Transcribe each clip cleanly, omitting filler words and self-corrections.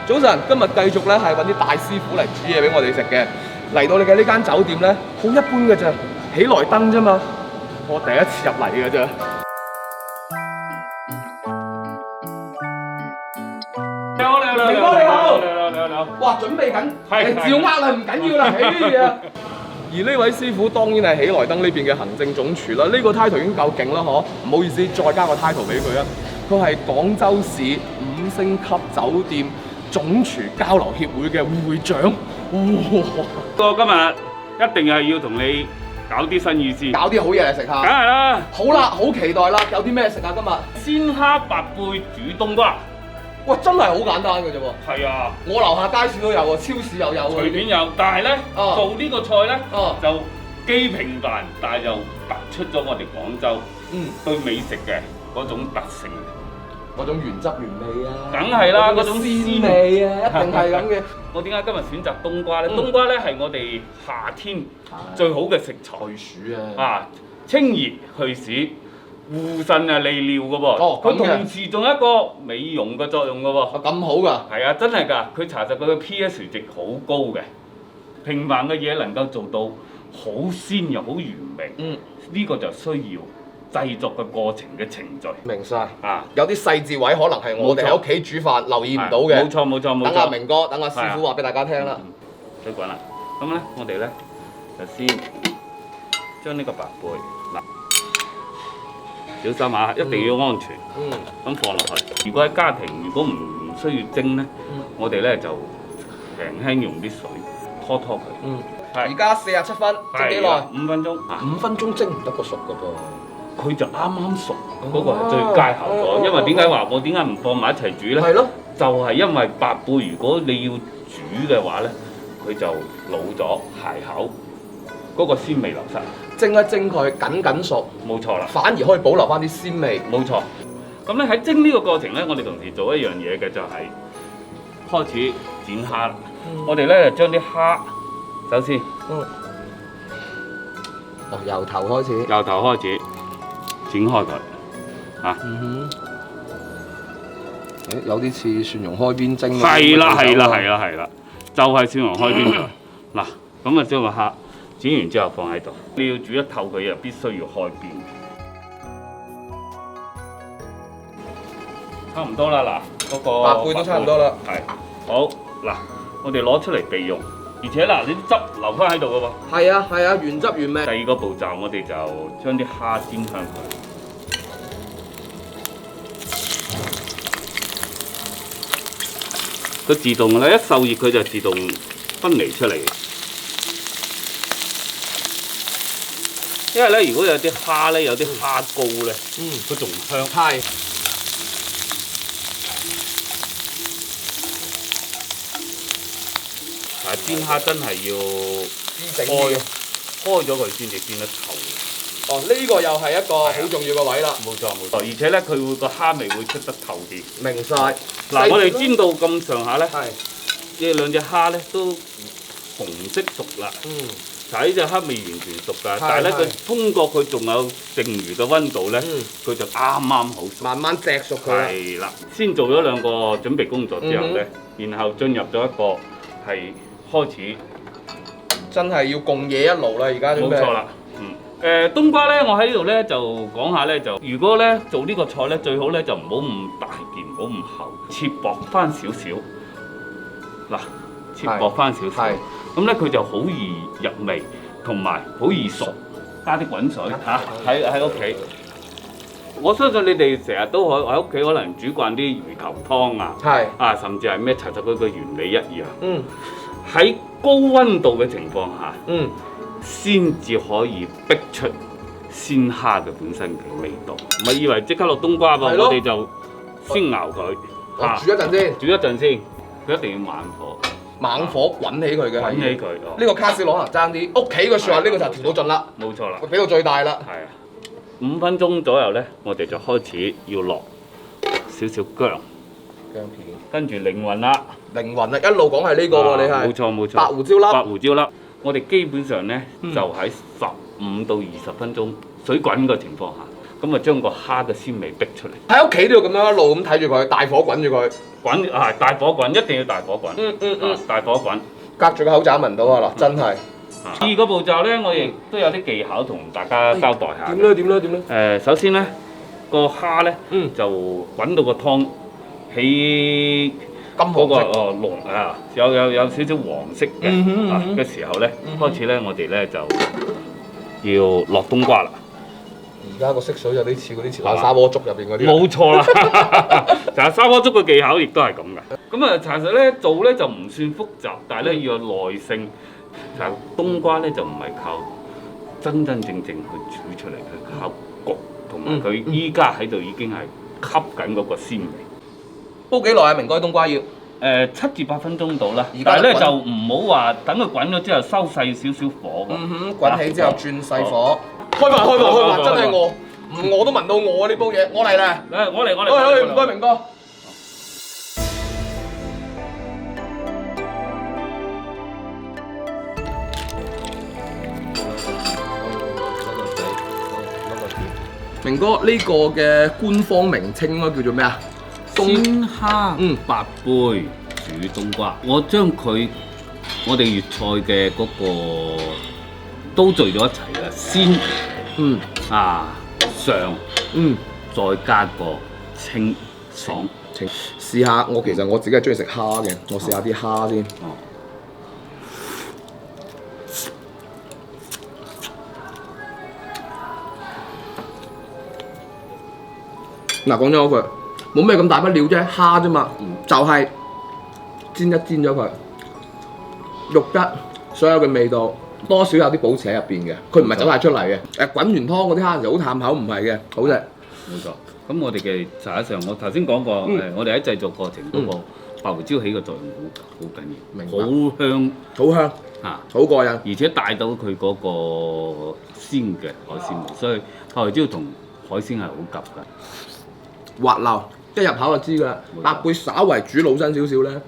早晨，今日繼續咧係揾啲大師傅嚟煮嘢俾我哋食嘅。嚟到你嘅呢間酒店咧，好一般嘅咋，喜來登啫嘛。我第一次入嚟嘅咋。你好，你好，明哥你好，你好。哇，準備緊，係照呃啦，唔緊要啦，哎呀！而呢位師傅當然係喜來登呢邊嘅行政總廚啦。呢個 title 已經夠勁啦，嗬！唔好意思，再加個 title 俾佢啊。佢係廣州市5星級酒店總廚交流協會嘅會長。哇！我今日一定係要同你搞啲新意思。搞啲好嘢嚟食下。梗係啦，好啦，好期待啦！有啲咩食啊？今日鮮蝦白貝煮冬瓜。哇，真係好簡單嘅啫喎！係啊，我樓下街市都有喎，超市又有喎。隨便有，但係咧做呢個菜咧就既平凡，但係又突出咗我哋廣州對美食嘅嗰種特性。嗰種原汁原味啊！梗係啦，嗰種鮮味啊，一定係咁嘅。我點解今日選擇冬瓜咧？冬瓜咧係我哋夏天最好嘅食材。去暑啊！啊，清熱去屎。護腎啊利尿嘅噃，佢同時仲有一個美容嘅作用嘅喎。咁好㗎？係啊，真係㗎，佢查實佢嘅 pH 值好高嘅。平凡嘅嘢能夠做到好鮮又好完美，呢個就需要製作嘅過程嘅程序。明晒啊！有啲細節位可能係我哋喺屋企煮飯留意唔到嘅。冇錯。等阿明哥，等阿師傅話俾大家聽啦。水滾啦，咁咧我哋咧就先將呢個白貝嗱。小心啊！一定要安全。咁放落去。如果喺家庭，如果唔需要蒸咧，我哋咧就輕輕用啲水拖佢。而家47分，蒸幾耐？5分鐘。5分鐘蒸唔得個熟㗎噃。佢就啱啱熟，嗰個係最佳效果。因為點解話我點解唔放埋一齊煮咧？係咯。就係因為白貝，如果你要煮嘅話咧，佢就老咗鞋口，嗰個鮮味流失。蒸一蒸佢緊熟，冇錯啦，反而可以保留翻啲鮮味。冇錯。咁咧喺蒸呢個過程咧，我哋同時做一樣嘢嘅就係開始剪蝦啦。我哋咧就將啲蝦首先，由頭開始剪開佢，啊。有啲似蒜蓉開邊蒸。係啦，就係蒜蓉開邊㗎。嗱，咁啊將個蝦。剪完之後放喺度，你要煮得透佢又必須要開邊。差唔多啦，嗱，嗰個白貝都差唔多啦。係，好嗱，我哋攞出嚟備用，而且嗱，你啲汁留翻喺度㗎喎。係啊，原汁原味。第二個步驟，我哋就將啲蝦煎香佢。佢自動㗎啦，一受熱佢就自動分離出嚟。因為咧，如果有啲蝦咧，有啲蝦膏咧，佢仲香。係。但係煎蝦真係要開咗佢先至煎得透。哦，呢個又係一個好重要嘅位啦。冇錯。而且咧，佢會個蝦味會出得透啲。明晒。嗱，我哋煎到咁上下咧，呢兩隻蝦咧都紅色熟啦。但係呢隻蝦未完全熟㗎，但係咧佢通過佢仲有剩餘嘅溫度咧，佢就啱好熟。慢慢隻熟佢。係啦，先做咗兩個準備工作之後咧，然後進入咗一個係開始，真係要共冶一爐啦！而家冇錯啦。冬瓜咧，我喺呢度咧就講下咧，就如果咧做呢個菜咧，最好咧就唔好咁大件，唔好咁厚，切薄翻少少。嗱，切薄翻少少。咁咧佢就好易入味，同埋好易熟，加啲滾水嚇喺屋企。我相信你哋成日都喺屋企可能煮慣啲魚頭湯啊，甚至係咩查實佢嘅原理一樣。喺高溫度嘅情況下，先至可以逼出鮮蝦嘅本身嘅味道。唔係以為即刻落冬瓜噃，我哋就先熬佢，煮一陣先，佢一定要猛火。猛火滾起佢嘅，滾起佢。呢個卡士攞能爭啲，屋企嘅説話呢個就調到盡啦。冇錯啦，俾到最大啦。係啊，5分鐘左右咧，我哋就開始要落少少薑片，跟住靈魂啦，一路講係呢個喎，你係。冇錯。白胡椒粒，我哋基本上咧就喺15到20分鐘水滾嘅情況下，咁啊將個蝦嘅鮮味逼出嚟。喺屋企都要咁樣一路咁睇住佢，大火滾住佢，滾啊！大火滾，一定要大火滾。大火滾，隔住個口罩聞到啊嗱，真係。第二個步驟咧，我亦都有啲技巧同大家交代下。點咧？首先咧，個蝦咧就滾到個湯起金嗰個黃色濃啊，有少少黃色嘅時候咧，開始咧我哋咧就要落冬瓜啦。而家個色水有啲似嗰啲潮汕砂鍋粥入邊嗰啲。冇錯啦，就係砂鍋粥嘅技巧亦都係咁嘅。咁啊，查實咧做咧就唔算複雜，但係咧要有耐性。就係冬瓜咧就唔係靠真正去煮出嚟，佢靠焗，同埋佢依家喺度已經係吸緊嗰個鮮味。煲幾耐啊？明哥冬瓜要7至8分鐘到啦，但係咧就唔好話等佢滾咗之後收細少少火㗎。滾起之後轉細火。開飯，真係餓，唔餓都聞到餓啊！呢煲嘢，我嚟啦！我嚟，唔該明哥。明哥呢個嘅官方名稱應該叫做咩啊？鮮蝦白貝煮冬瓜，我將我哋粵菜嘅嗰個都聚咗一齊啦，鮮上再加個清爽。試下，其實我自己係中意食蝦嘅，我試下啲蝦先。嗱，講咗嗰句，冇咩咁大不了啫，蝦啫嘛，就係煎咗佢，肉質所有嘅味道多少有啲保持喺入邊嘅，佢唔係走晒出嚟嘅。滾完湯嗰啲蝦就好淡口，唔係嘅，好食。冇錯。咁我哋嘅實際上，我頭先講過，我哋喺製作過程嗰個白胡椒起嘅作用好緊要，好香好過癮，而且帶到佢嗰個鮮嘅海鮮味，所以白胡椒同海鮮係好夾㗎。滑溜，一入口就知㗎啦。白貝稍為煮老身少少咧，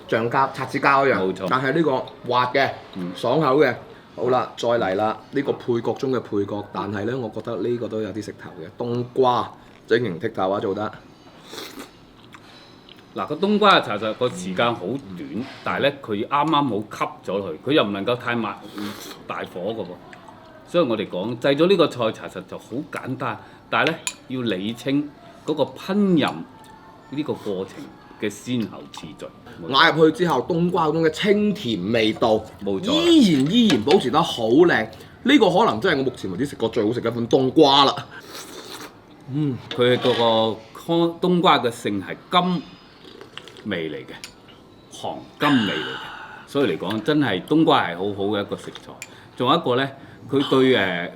橡膠、擦子膠一樣。冇錯。但係呢個滑嘅，爽口嘅。好啦，再嚟啦，呢個配角中嘅配角，但係咧，我覺得呢個都有啲食頭嘅冬瓜，晶瑩剔透啊，做得。嗱，個冬瓜其實個時間好短，但係咧佢啱啱好吸咗佢，佢又唔能夠太大火㗎喎。所以我哋講製咗呢個菜，其實就好簡單，但係咧要理清嗰個烹飪呢個過程嘅先後次序。咬入去之後，冬瓜嗰種嘅清甜味道，冇錯，依然保持得好靚。呢個可能真係我目前為止食過最好食嘅一款冬瓜啦。佢嗰個冬瓜嘅性係甘味嚟嘅，寒甘味嚟嘅，所以嚟講真係冬瓜係好好嘅一個食材。仲有一個咧，佢對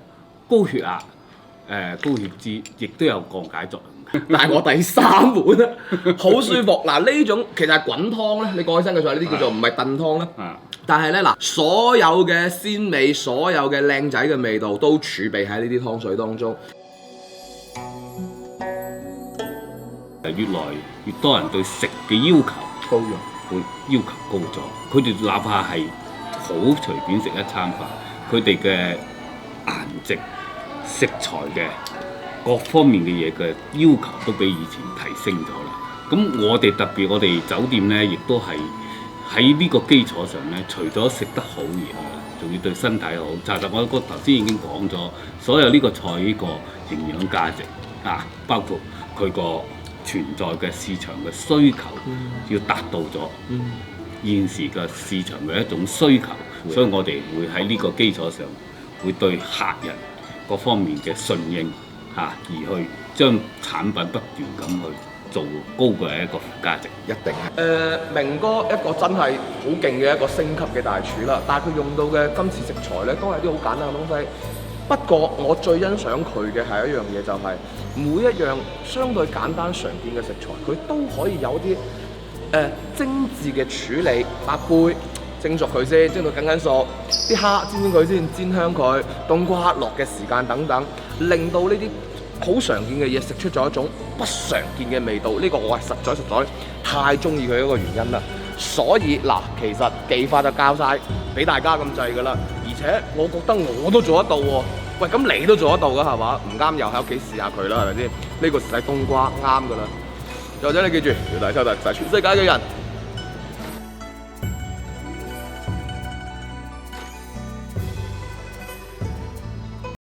高血壓、高血脂亦都有降解作用。但係我第3碗啦，好舒服。嗱，呢種其實係滾湯咧，你講起身嘅菜呢啲叫做唔係燉湯啦。但係咧嗱，所有嘅鮮味、所有嘅靚仔嘅味道都儲備喺呢啲湯水當中。越來越多人對食嘅要求高咗，會要求高咗。佢哋哪怕係好隨便食一餐飯，佢哋嘅顏值、食材嘅各方面嘅嘢嘅要求都比以前提升咗啦。咁我哋特別我哋酒店咧，亦都係喺呢個基礎上咧，除咗食得好嘢啦，仲要對身體好。其實我頭先已經講咗，所有呢個菜呢個營養價值包括佢個存在嘅市場嘅需求要達到咗現時嘅市場嘅一種需求，所以我哋會喺呢個基礎上會對客人各方面嘅順應而去將產品不斷咁去做高嘅一個附加值。一定係明哥一個真係好勁嘅一個升級嘅大廚啦，但係佢用到嘅今次食材咧都係啲好簡單嘅東西。不過我最欣賞佢嘅係一樣嘢，就係每一樣相對簡單常見嘅食材，佢都可以有啲精緻嘅處理。白貝蒸熟佢先，蒸到緊熟；啲蝦煎佢先，煎香佢；冬瓜落嘅時間等等，令到呢啲好常見嘅嘢食出咗一種不常見嘅味道。呢個我係實在太中意佢一個原因啦。所以嗱，其實技法就教晒俾大家咁滯㗎啦，而且我覺得我都做得到喎。喂，咁你都做得到㗎係嘛？唔啱又喺屋企試下佢啦，係咪先？呢個係冬瓜啱㗎啦。又或者你記住，姚大秋大就係全世界嘅人。